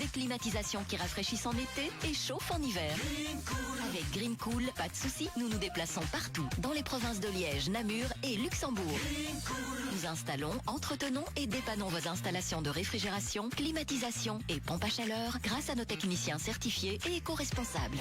climatisation qui rafraîchissent en été et chauffent en hiver. Avec Green Cool, pas de soucis, nous nous déplaçons partout, dans les provinces de Liège, Namur et Luxembourg. Nous installons, entretenons et dépannons vos installations de réfrigération, climatisation et pompe à chaleur grâce à nos techniciens certifiés et éco-responsables.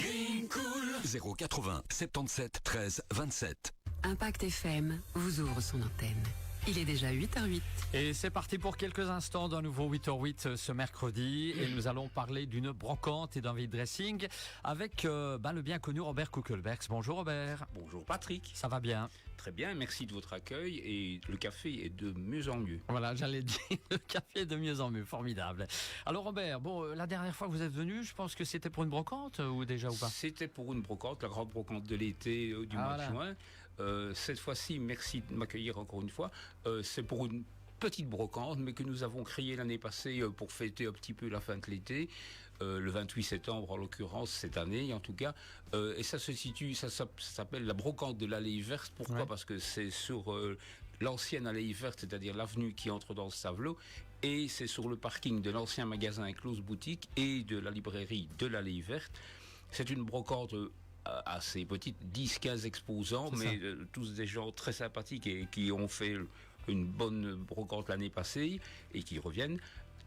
080 77 13 27. Impact FM vous ouvre son antenne. Il est déjà 8h08. Et c'est parti pour quelques instants d'un nouveau 8h08 ce mercredi. Et nous allons parler d'une brocante et d'un vide dressing avec le bien connu Robert Kuckelbergs. Bonjour Robert. Bonjour Patrick. Ça va bien? Très bien, merci de votre accueil et le café est de mieux en mieux. Voilà, j'allais dire, le café est de mieux en mieux, formidable. Alors Robert, la dernière fois que vous êtes venu, je pense que c'était pour une brocante ou déjà ou pas? C'était pour une brocante, la grande brocante de l'été du mois de juin. Cette fois-ci, merci de m'accueillir encore une fois. C'est pour une petite brocante, mais que nous avons créée l'année passée pour fêter un petit peu la fin de l'été, le 28 septembre en l'occurrence, cette année en tout cas, et ça se situe, ça s'appelle la brocante de l'allée verte. Pourquoi? Parce que c'est sur l'ancienne allée verte, c'est-à-dire l'avenue qui entre dans le Savelot, et c'est sur le parking de l'ancien magasin Close Boutique et de la librairie de l'allée verte. C'est une brocante assez petite, 10-15 exposants, mais tous des gens très sympathiques et qui ont fait une bonne brocante l'année passée et qui reviennent.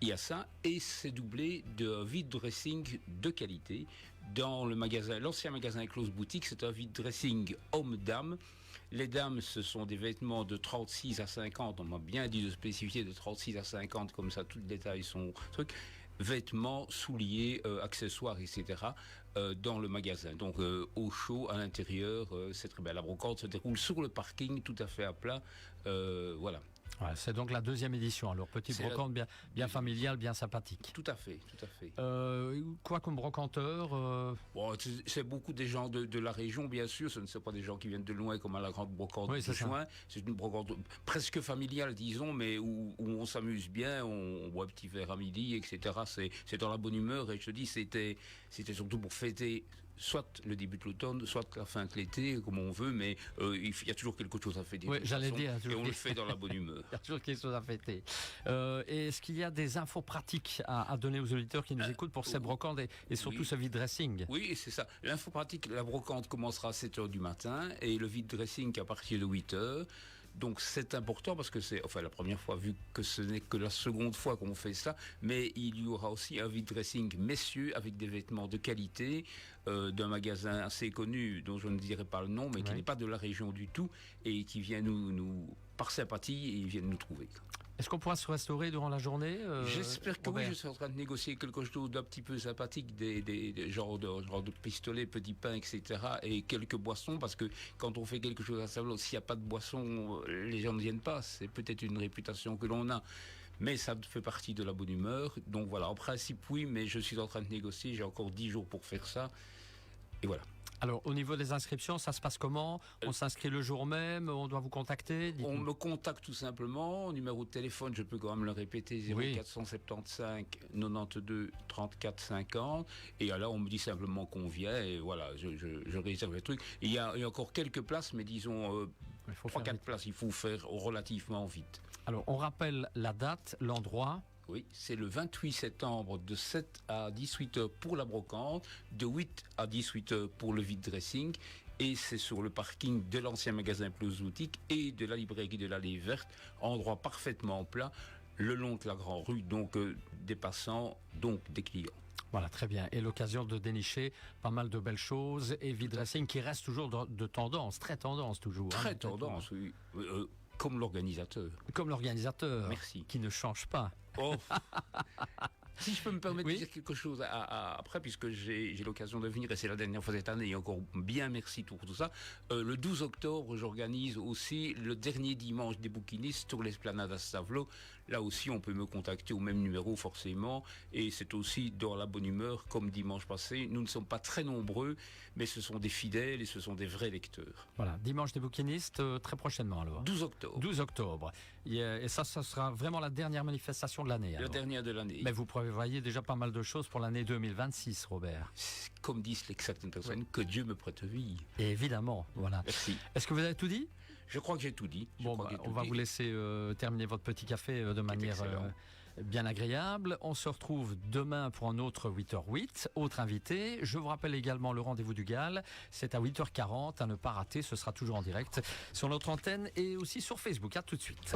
Il y a ça, et c'est doublé de vide dressing de qualité. Dans le magasin, l'ancien magasin Close Boutique, c'est un vide dressing homme-dame. Les dames, ce sont des vêtements de 36 à 50. On m'a bien dit de spécifier de 36 à 50, comme ça, tout le détail sont trucs. Vêtements, souliers, accessoires, etc. Dans le magasin. Donc au chaud, à l'intérieur, c'est très bien. La brocante se déroule sur le parking, tout à fait à plat. Voilà. Ouais, c'est donc la deuxième édition. Alors petite brocante bien familiale, bien sympathique. Tout à fait, tout à fait. Quoi comme brocanteur c'est beaucoup des gens de la région, bien sûr. Ce ne sont pas des gens qui viennent de loin comme à la grande brocante de juin. C'est une brocante presque familiale, disons, mais où on s'amuse bien, on boit un petit verre à midi, etc. C'est dans la bonne humeur, et je te dis, c'était surtout pour fêter soit le début de l'automne, soit la fin de l'été, comme on veut, mais il y a toujours quelque chose à fêter. Oui, j'allais dire. Et on le fait dans la bonne humeur. Il y a toujours quelque chose à fêter. Et est-ce qu'il y a des infos pratiques à donner aux auditeurs qui nous écoutent pour cette brocante et surtout ce vide dressing? Oui, c'est ça. L'info pratique, la brocante commencera à 7h du matin et le vide dressing à partir de 8h. Donc c'est important parce que c'est la première fois, vu que ce n'est que la seconde fois qu'on fait ça, mais il y aura aussi un vide dressing messieurs avec des vêtements de qualité d'un magasin assez connu dont je ne dirai pas le nom, mais qui n'est pas de la région du tout et qui vient nous par sympathie, et ils viennent nous trouver. Est-ce qu'on pourra se restaurer durant la journée? J'espère que oui. Je suis en train de négocier quelque chose d'un petit peu sympathique, des genres de pistolets, petits pains, etc. et quelques boissons, parce que quand on fait quelque chose à Savelot, s'il n'y a pas de boissons, les gens ne viennent pas. C'est peut-être une réputation que l'on a, mais ça fait partie de la bonne humeur. Donc voilà, en principe oui, mais je suis en train de négocier. J'ai encore 10 jours pour faire ça, et voilà. Alors, au niveau des inscriptions, ça se passe comment? On s'inscrit le jour même? On doit vous contacter? On me contacte tout simplement. Numéro de téléphone, je peux quand même le répéter, 0475 92 34 50. Et là, on me dit simplement qu'on vient et voilà, je réserve le truc. Il y a encore quelques places, mais disons 3-4 places, il faut faire relativement vite. Alors, on rappelle la date, l'endroit. Oui, c'est le 28 septembre de 7 à 18h pour la brocante, de 8 à 18h pour le vide dressing, et c'est sur le parking de l'ancien magasin Close Boutique et de la librairie de l'allée verte, endroit parfaitement plat, le long de la grande rue, donc des passants, donc des clients. Voilà, très bien. Et l'occasion de dénicher pas mal de belles choses, et vide dressing qui reste toujours de tendance, très tendance toujours. Très tendance, oui. Comme l'organisateur. Comme l'organisateur. Merci. Qui ne change pas. Oh. Si je peux me permettre de dire quelque chose après, puisque j'ai l'occasion de venir, et c'est la dernière fois cette année, et encore bien merci pour tout ça. Le 12 octobre, j'organise aussi le dernier dimanche des bouquinistes sur l'esplanade à Savelot. Là aussi, on peut me contacter au même numéro, forcément, et c'est aussi dans la bonne humeur, comme dimanche passé. Nous ne sommes pas très nombreux, mais ce sont des fidèles et ce sont des vrais lecteurs. Voilà, dimanche des bouquinistes, très prochainement alors. 12 octobre. 12 octobre. Et ça sera vraiment la dernière manifestation de l'année. La dernière de l'année. Mais vous prévoyez déjà pas mal de choses pour l'année 2026, Robert. Comme disent certaines personnes, que Dieu me prête vie. Et évidemment, voilà. Merci. Est-ce que vous avez tout dit? Je crois que j'ai tout dit. Bon, on va vous laisser terminer votre petit café de manière bien agréable. On se retrouve demain pour un autre 8h08, autre invité. Je vous rappelle également le rendez-vous du GAL, c'est à 8h40, à ne pas rater, ce sera toujours en direct sur notre antenne et aussi sur Facebook. À tout de suite.